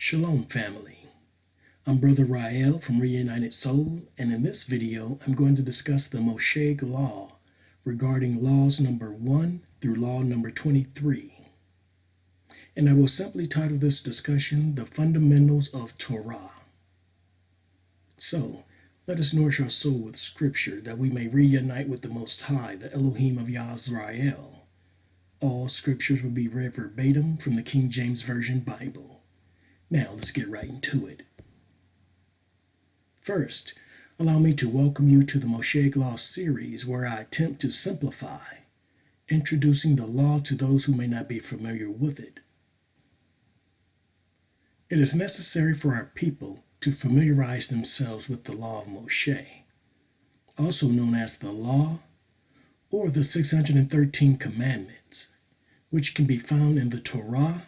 Shalom family, I'm Brother Rael from Reunited Soul, and in this video I'm going to discuss the Moshe Law regarding laws number 1 through law number 23. And I will simply title this discussion The Fundamentals of Torah. So, let us nourish our soul with scripture that we may reunite with the Most High, the Elohim of Yisrael. All scriptures will be read verbatim from the King James Version Bible. Now, let's get right into it. First, allow me to welcome you to the Moshe Law series, where I attempt to simplify, introducing the law to those who may not be familiar with it. It is necessary for our people to familiarize themselves with the Law of Moshe, also known as the Law or the 613 Commandments, which can be found in the Torah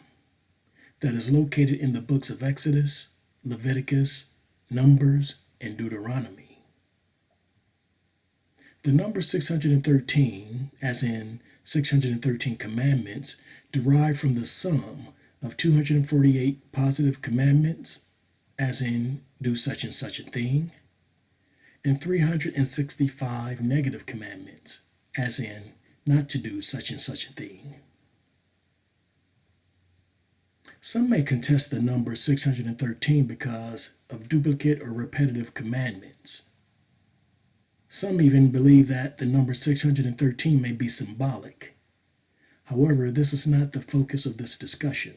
that is located in the books of Exodus, Leviticus, Numbers, and Deuteronomy. The number 613, as in 613 commandments, derived from the sum of 248 positive commandments, as in do such and such a thing, and 365 negative commandments, as in not to do such and such a thing. Some may contest the number 613 because of duplicate or repetitive commandments. Some even believe that the number 613 may be symbolic. However, this is not the focus of this discussion,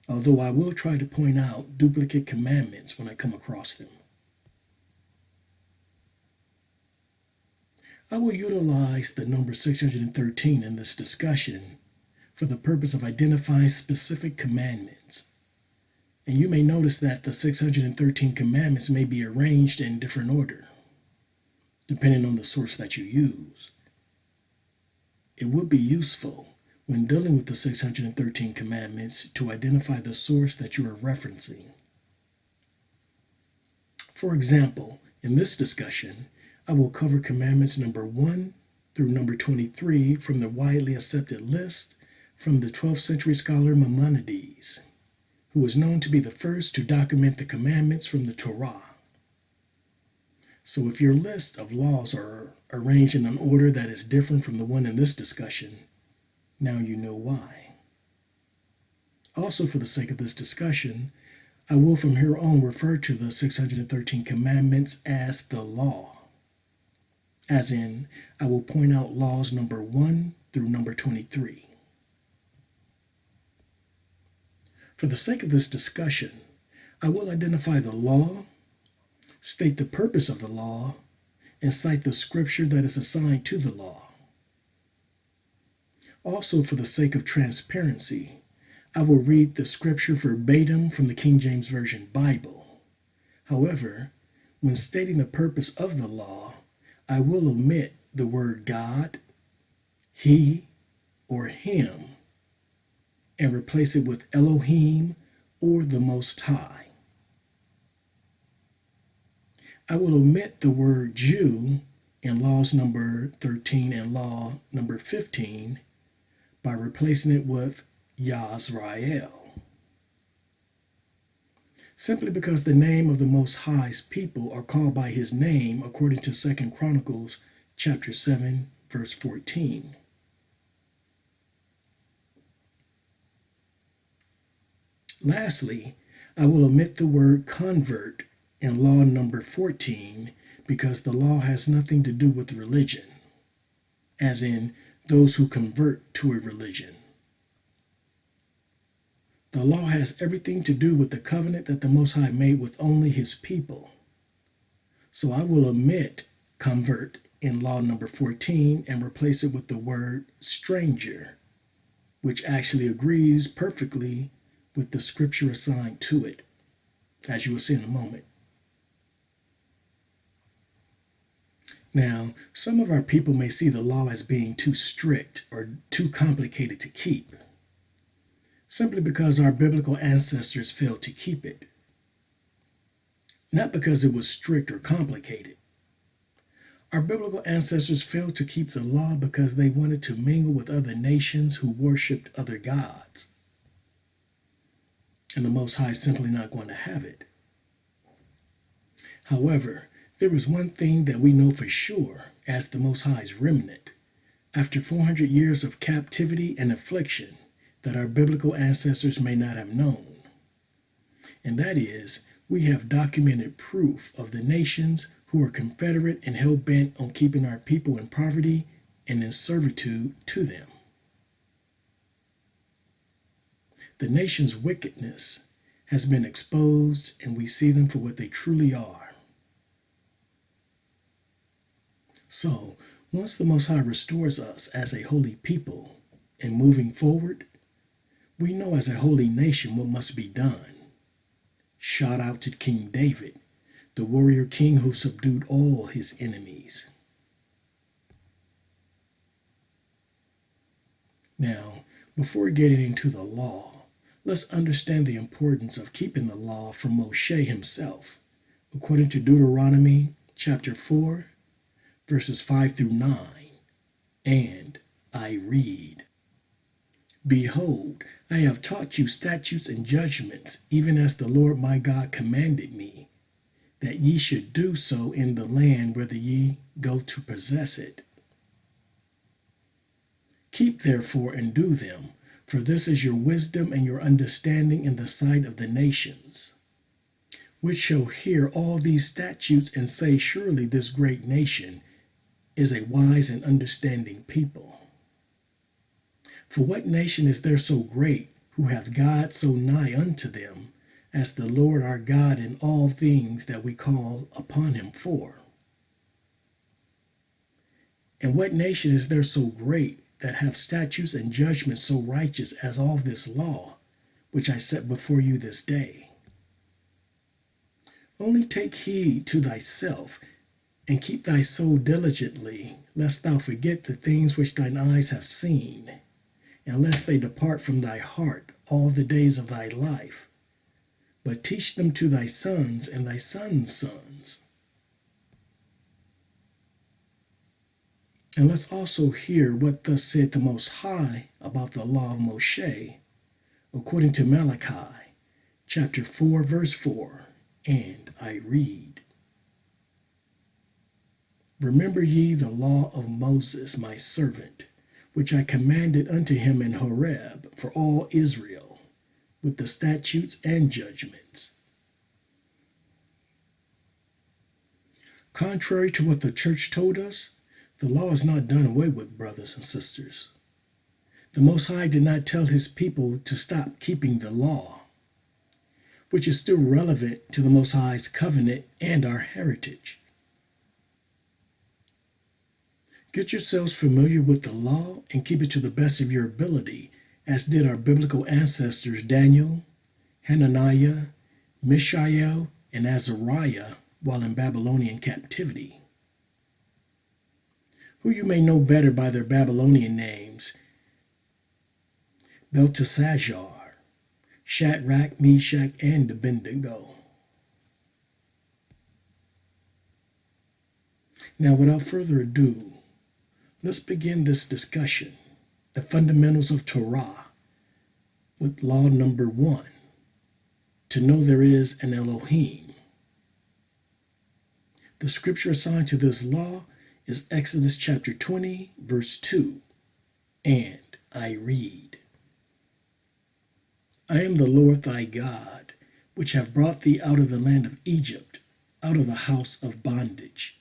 although I will try to point out duplicate commandments when I come across them. I will utilize the number 613 in this discussion for the purpose of identifying specific commandments. And you may notice that the 613 commandments may be arranged in different order, depending on the source that you use. It would be useful when dealing with the 613 commandments to identify the source that you are referencing. For example, in this discussion, I will cover commandments number 1 through number 23 from the widely accepted list from the 12th century scholar Maimonides, who was known to be the first to document the commandments from the Torah. So if your list of laws are arranged in an order that is different from the one in this discussion, now you know why. Also, for the sake of this discussion, I will from here on refer to the 613 commandments as the law, as in, I will point out laws number 1 through number 23. For the sake of this discussion, I will identify the law, state the purpose of the law, and cite the scripture that is assigned to the law. Also, for the sake of transparency, I will read the scripture verbatim from the King James Version Bible. However, when stating the purpose of the law, I will omit the word God, He, or Him, and replace it with Elohim or the Most High. I will omit the word Jew in laws number 13 and law number 15 by replacing it with Yisrael, simply because the name of the Most High's people are called by His name according to 2 Chronicles chapter 7, verse 14. Lastly, I will omit the word convert in law number 14 because the law has nothing to do with religion, as in those who convert to a religion. The law has everything to do with the covenant that the Most High made with only His people. So I will omit convert in law number 14 and replace it with the word stranger, which actually agrees perfectly with the scripture assigned to it, as you will see in a moment. Now, some of our people may see the law as being too strict or too complicated to keep, simply because our biblical ancestors failed to keep it. Not because it was strict or complicated. Our biblical ancestors failed to keep the law because they wanted to mingle with other nations who worshipped other gods. and the Most High is simply not going to have it. However, there is one thing that we know for sure as the Most High's remnant, after 400 years of captivity and affliction that our biblical ancestors may not have known. And that is, we have documented proof of the nations who are confederate and hell-bent on keeping our people in poverty and in servitude to them. The nation's wickedness has been exposed, and we see them for what they truly are. So, once the Most High restores us as a holy people and moving forward, we know as a holy nation what must be done. Shout out to King David, the warrior king who subdued all his enemies. Now, before getting into the law, let's understand the importance of keeping the law from Moshe himself, according to Deuteronomy chapter 4, verses 5 through 9, and I read, Behold, I have taught you statutes and judgments, even as the Lord my God commanded me, that ye should do so in the land whither ye go to possess it. Keep therefore and do them, for this is your wisdom and your understanding in the sight of the nations, which shall hear all these statutes and say, Surely this great nation is a wise and understanding people. For what nation is there so great, who hath God so nigh unto them, as the Lord our God in all things that we call upon him for? And what nation is there so great, that hath statutes and judgments so righteous as all this law, which I set before you this day? Only take heed to thyself, and keep thy soul diligently, lest thou forget the things which thine eyes have seen, and lest they depart from thy heart all the days of thy life. But teach them to thy sons and thy sons' sons. And let's also hear what thus said the Most High about the Law of Moshe, according to Malachi, chapter 4, verse 4, and I read, Remember ye the law of Moses, my servant, which I commanded unto him in Horeb for all Israel, with the statutes and judgments. Contrary to what the church told us, the law is not done away with, brothers and sisters. The Most High did not tell his people to stop keeping the law, which is still relevant to the Most High's covenant and our heritage. Get yourselves familiar with the law and keep it to the best of your ability, as did our biblical ancestors Daniel, Hananiah, Mishael, and Azariah while in Babylonian captivity, who you may know better by their Babylonian names: Belteshazzar, Shadrach, Meshach, and Abednego. Now, without further ado, let's begin this discussion, the fundamentals of Torah, with law number 1, to know there is an Elohim. The scripture assigned to this law is Exodus chapter 20, verse 2, and I read, I am the Lord thy God, which have brought thee out of the land of Egypt, out of the house of bondage.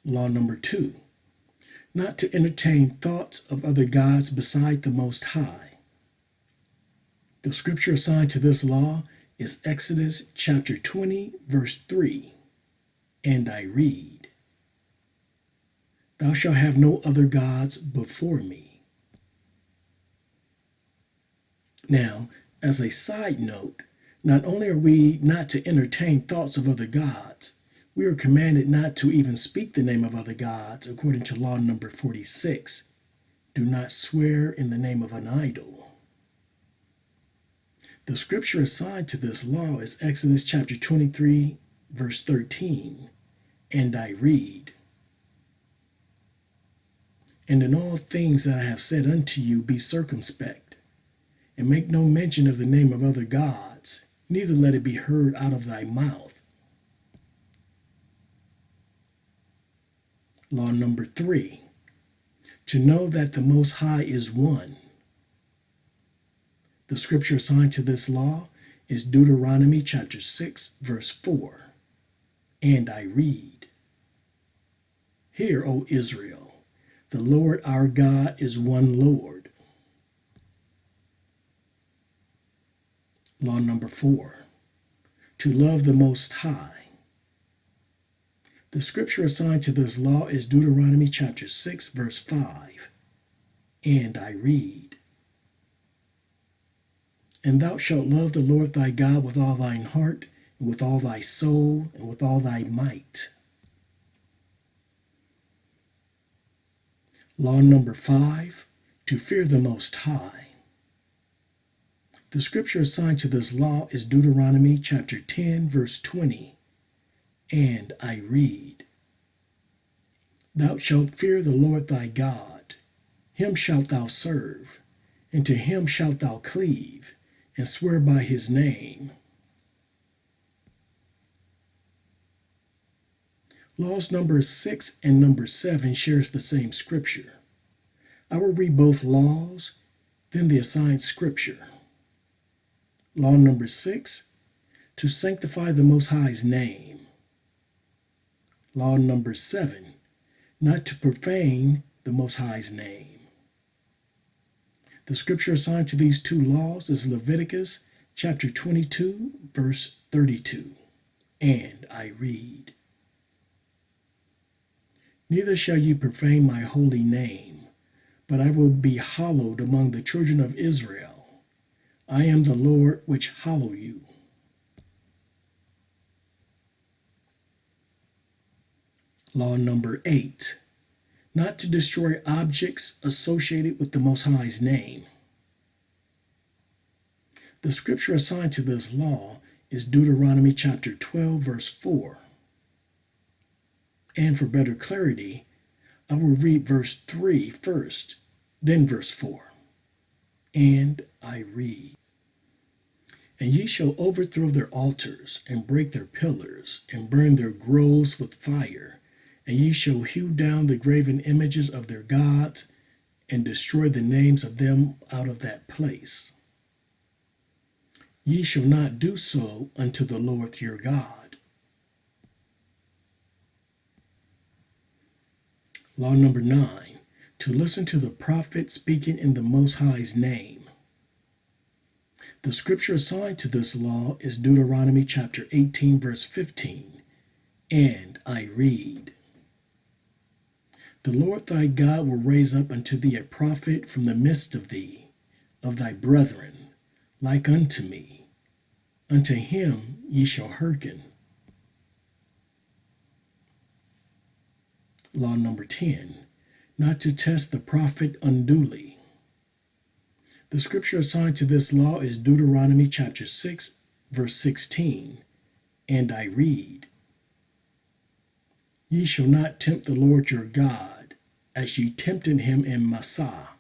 Law number 2, not to entertain thoughts of other gods beside the Most High. The scripture assigned to this law is Exodus chapter 20, verse 3, and I read, Thou shalt have no other gods before me. Now, as a side note, not only are we not to entertain thoughts of other gods, we are commanded not to even speak the name of other gods, according to law number 46. Do not swear in the name of an idol. The scripture assigned to this law is Exodus chapter 23, verse 13, and I read, And in all things that I have said unto you, be circumspect, and make no mention of the name of other gods, neither let it be heard out of thy mouth. Law number 3, to know that the Most High is one. The scripture assigned to this law is Deuteronomy chapter 6, verse 4. And I read, Hear, O Israel, the Lord our God is one Lord. Law number 4, to love the Most High. The scripture assigned to this law is Deuteronomy chapter 6, verse 5. And I read, And thou shalt love the Lord thy God with all thine heart, and with all thy soul, and with all thy might. Law number 5, to fear the Most High. The scripture assigned to this law is Deuteronomy chapter 10, verse 20. And I read, Thou shalt fear the Lord thy God, him shalt thou serve, and to him shalt thou cleave, and swear by his name. Laws number 6 and number 7 shares the same scripture. I will read both laws, then the assigned scripture. Law number 6, to sanctify the Most High's name. Law number 7, not to profane the Most High's name. The scripture assigned to these two laws is Leviticus chapter 22, verse 32. And I read, Neither shall ye profane my holy name, but I will be hallowed among the children of Israel. I am the Lord which hallow you. Law number 8, not to destroy objects associated with the Most High's name. The scripture assigned to this law is Deuteronomy chapter 12, verse 4. And for better clarity, I will read verse 3 first, then verse 4. And I read, And ye shall overthrow their altars, and break their pillars, and burn their groves with fire, and ye shall hew down the graven images of their gods, and destroy the names of them out of that place. Ye shall not do so unto the Lord your God. Law number 9, to listen to the prophet speaking in the Most High's name. The scripture assigned to this law is Deuteronomy chapter 18, verse 15. And I read, The Lord thy God will raise up unto thee a prophet from the midst of thee, of thy brethren, like unto me. Unto him ye shall hearken. Law number 10, not to test the prophet unduly. The scripture assigned to this law is Deuteronomy chapter 6, verse 16. And I read, Ye shall not tempt the Lord your God, as ye tempted him in Massah.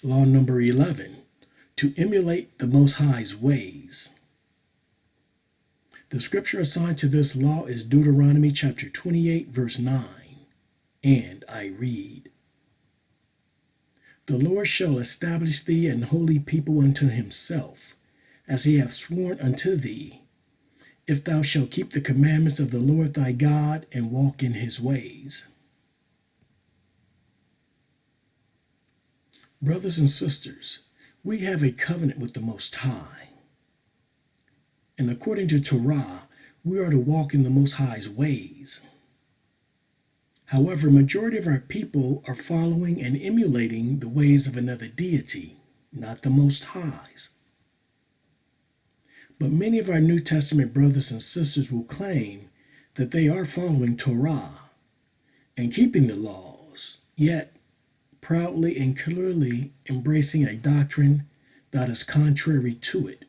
Law number 11, to emulate the Most High's ways. The scripture assigned to this law is Deuteronomy chapter 28, verse 9. And I read, The Lord shall establish thee an holy people unto himself, as he hath sworn unto thee, if thou shalt keep the commandments of the Lord thy God and walk in his ways. Brothers and sisters, we have a covenant with the Most High. And according to Torah, we are to walk in the Most High's ways. However, majority of our people are following and emulating the ways of another deity, not the Most High's. But many of our New Testament brothers and sisters will claim that they are following Torah and keeping the laws, yet proudly and clearly embracing a doctrine that is contrary to it.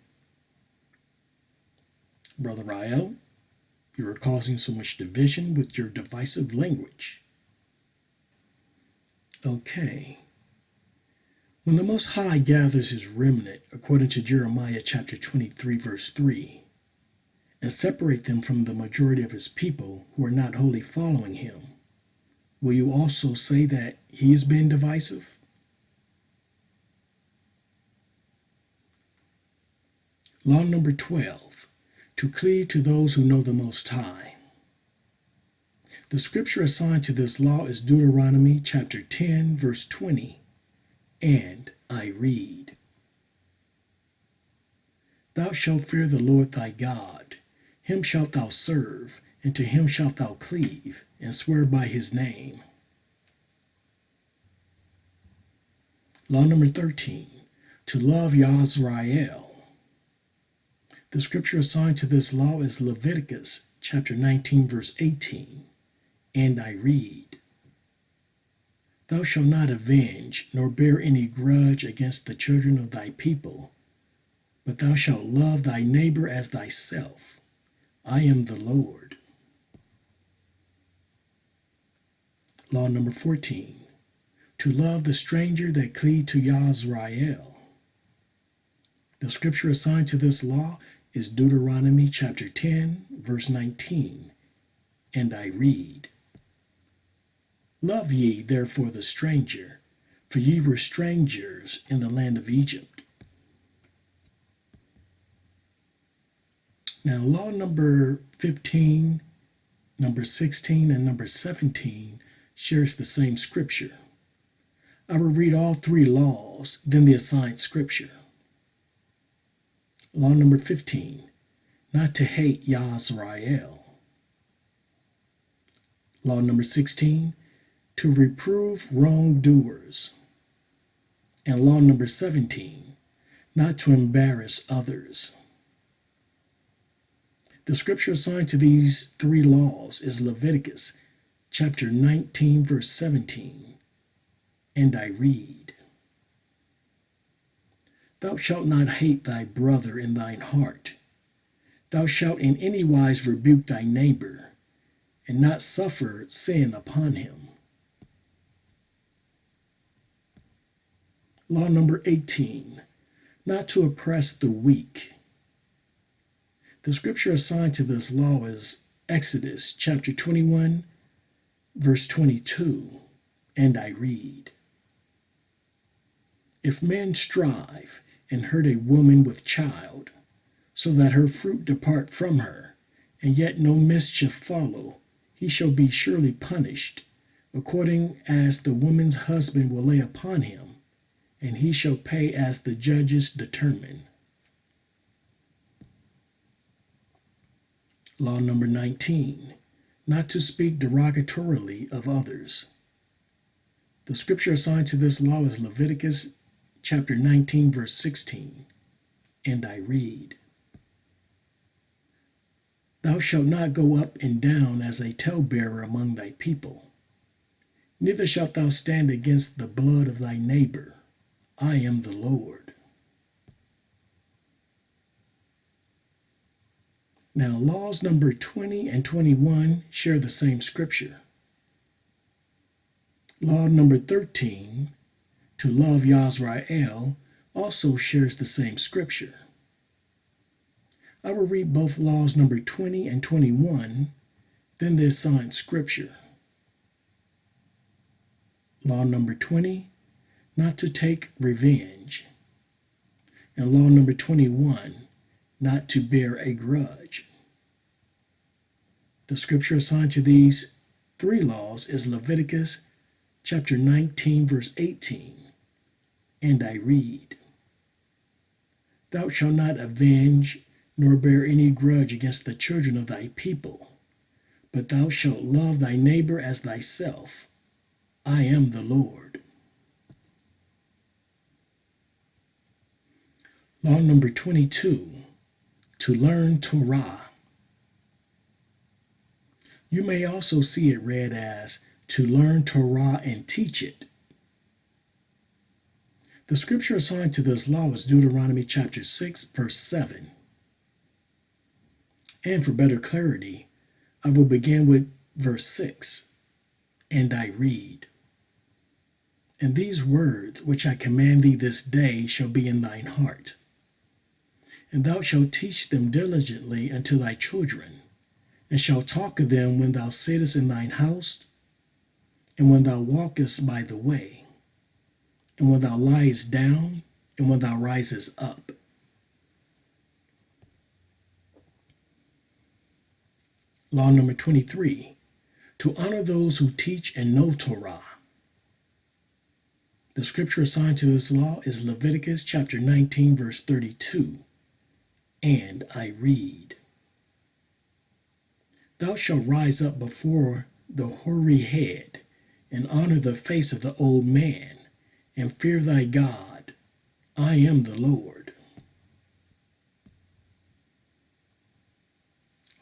Brother Rael, you are causing so much division with your divisive language. Okay. When the Most High gathers his remnant, according to Jeremiah chapter 23, verse 3, and separate them from the majority of his people who are not wholly following him, will you also say that he is being divisive? Law number 12, to cleave to those who know the Most High. The scripture assigned to this law is Deuteronomy chapter 10, verse 20, and I read, Thou shalt fear the Lord thy God, him shalt thou serve, and to him shalt thou cleave, and swear by his name. Law number 13, to love Yisrael. The scripture assigned to this law is Leviticus chapter 19, verse 18, and I read, Thou shalt not avenge, nor bear any grudge against the children of thy people, but thou shalt love thy neighbor as thyself. I am the Lord. Law number 14, to love the stranger that cleave to Yisrael. The scripture assigned to this law is Deuteronomy chapter 10, verse 19, and I read, Love ye therefore the stranger, for ye were strangers in the land of Egypt. Now, law number 15, number 16, and number 17 shares the same scripture. I will read all three laws, then the assigned scripture. Law number 15, not to hate Yisrael. Law number 16, to reprove wrongdoers. And law number 17, not to embarrass others. The scripture assigned to these three laws is Leviticus chapter 19, verse 17, and I read, Thou shalt not hate thy brother in thine heart. Thou shalt in any wise rebuke thy neighbor, and not suffer sin upon him. Law number 18, not to oppress the weak. The scripture assigned to this law is Exodus chapter 21, verse 22, and I read, If men strive and hurt a woman with child, so that her fruit depart from her, and yet no mischief follow, he shall be surely punished, according as the woman's husband will lay upon him, and he shall pay as the judges determine. Law number 19, not to speak derogatorily of others. The scripture assigned to this law is Leviticus chapter 19, verse 16, and I read, Thou shalt not go up and down as a talebearer among thy people, neither shalt thou stand against the blood of thy neighbor. I am the Lord. Now, laws number 20 and 21 share the same scripture. Law number 13, to love Yisrael, also shares the same scripture. I will read both laws number 20 and 21, then the assigned scripture. Law number 20, not to take revenge. And law number 21, not to bear a grudge. The scripture assigned to these three laws is Leviticus chapter 19, verse 18, and I read, Thou shalt not avenge nor bear any grudge against the children of thy people, but thou shalt love thy neighbor as thyself. I am the Lord. Law number 22, to learn Torah. You may also see it read as to learn Torah and teach it. The scripture assigned to this law is Deuteronomy chapter 6, verse 7. And for better clarity, I will begin with verse 6, and I read, And these words which I command thee this day shall be in thine heart. And thou shalt teach them diligently unto thy children, and shalt talk of them when thou sittest in thine house, and when thou walkest by the way, and when thou liest down, and when thou risest up. Law number 23, to honor those who teach and know Torah. The scripture assigned to this law is Leviticus chapter 19, verse 32. And I read, Thou shalt rise up before the hoary head, and honor the face of the old man, and fear thy God. I am the Lord.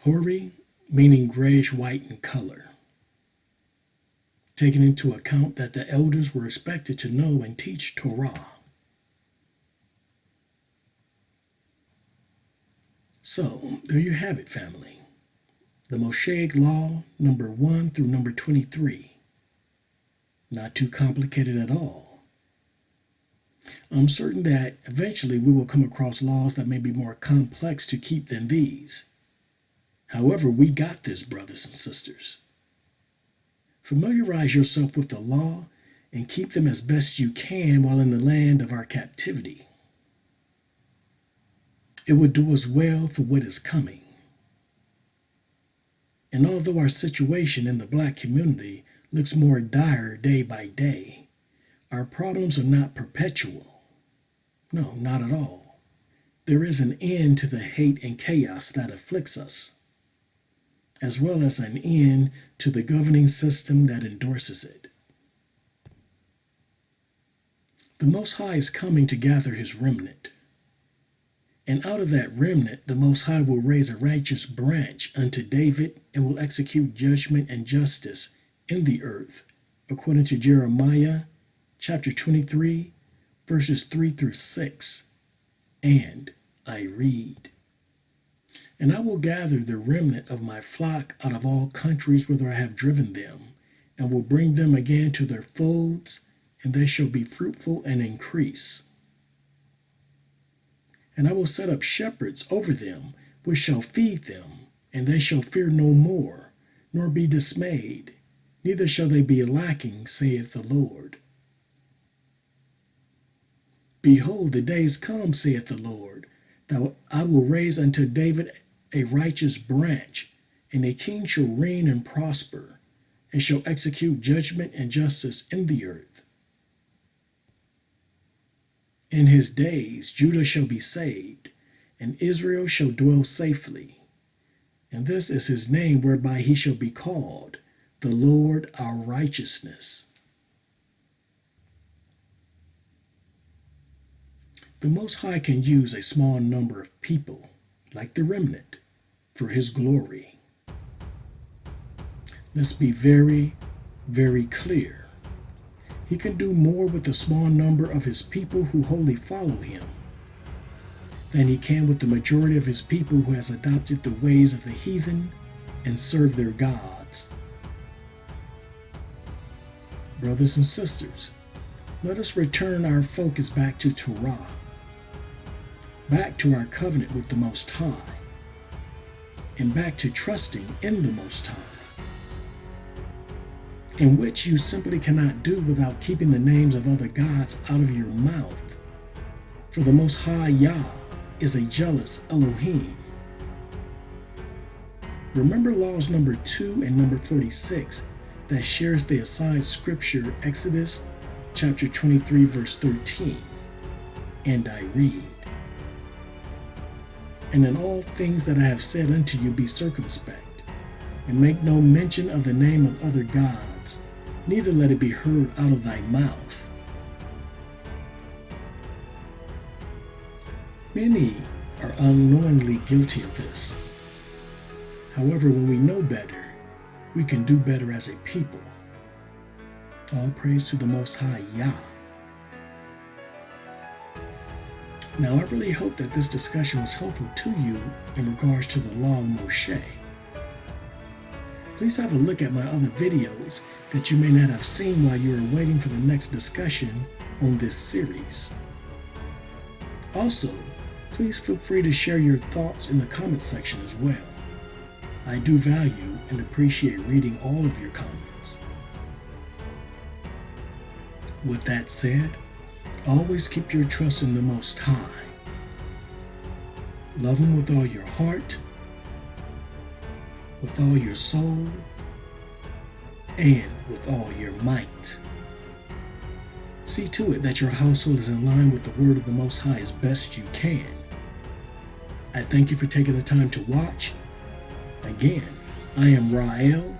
Hoary, meaning grayish-white in color, taking into account that the elders were expected to know and teach Torah. So, there you have it, family. The Mosaic Law, number 1 through number 23. Not too complicated at all. I'm certain that eventually we will come across laws that may be more complex to keep than these. However, we got this, brothers and sisters. Familiarize yourself with the law and keep them as best you can while in the land of our captivity. It would do us well for what is coming. And although our situation in the black community looks more dire day by day, our problems are not perpetual. No, not at all. There is an end to the hate and chaos that afflicts us, as well as an end to the governing system that endorses it. The Most High is coming to gather his remnant. And out of that remnant, the Most High will raise a righteous branch unto David and will execute judgment and justice in the earth, according to Jeremiah chapter 23, verses 3 through 6. And I read, And I will gather the remnant of my flock out of all countries whither I have driven them, and will bring them again to their folds, and they shall be fruitful and increase. And I will set up shepherds over them, which shall feed them, and they shall fear no more, nor be dismayed, neither shall they be lacking, saith the Lord. Behold, the days come, saith the Lord, that I will raise unto David a righteous branch, and a king shall reign and prosper, and shall execute judgment and justice in the earth. In his days Judah shall be saved, and Israel shall dwell safely. And this is his name whereby he shall be called, the Lord our righteousness. The Most High can use a small number of people, like the remnant, for his glory. Let's be very, very clear. He can do more with the small number of his people who wholly follow him than he can with the majority of his people who has adopted the ways of the heathen and serve their gods. Brothers and sisters, let us return our focus back to Torah, back to our covenant with the Most High, and back to trusting in the Most High, in which you simply cannot do without keeping the names of other gods out of your mouth. For the Most High Yah is a jealous Elohim. Remember laws number 2 and number 46 that shares the assigned scripture Exodus chapter 23 verse 13. And I read, And in all things that I have said unto you be circumspect, and make no mention of the name of other gods, neither let it be heard out of thy mouth. Many are unknowingly guilty of this. However, when we know better, we can do better as a people. All praise to the Most High Yah. Now, I really hope that this discussion was helpful to you in regards to the Law of Moshe. Please have a look at my other videos that you may not have seen while you are waiting for the next discussion on this series. Also, please feel free to share your thoughts in the comment section as well. I do value and appreciate reading all of your comments. With that said, always keep your trust in the Most High. Love Him with all your heart, with all your soul, and with all your might. See to it that your household is in line with the word of the Most High as best you can. I thank you for taking the time to watch. Again, I am Rael,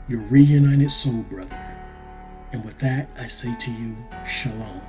your reunited soul brother. And with that, I say to you, Shalom.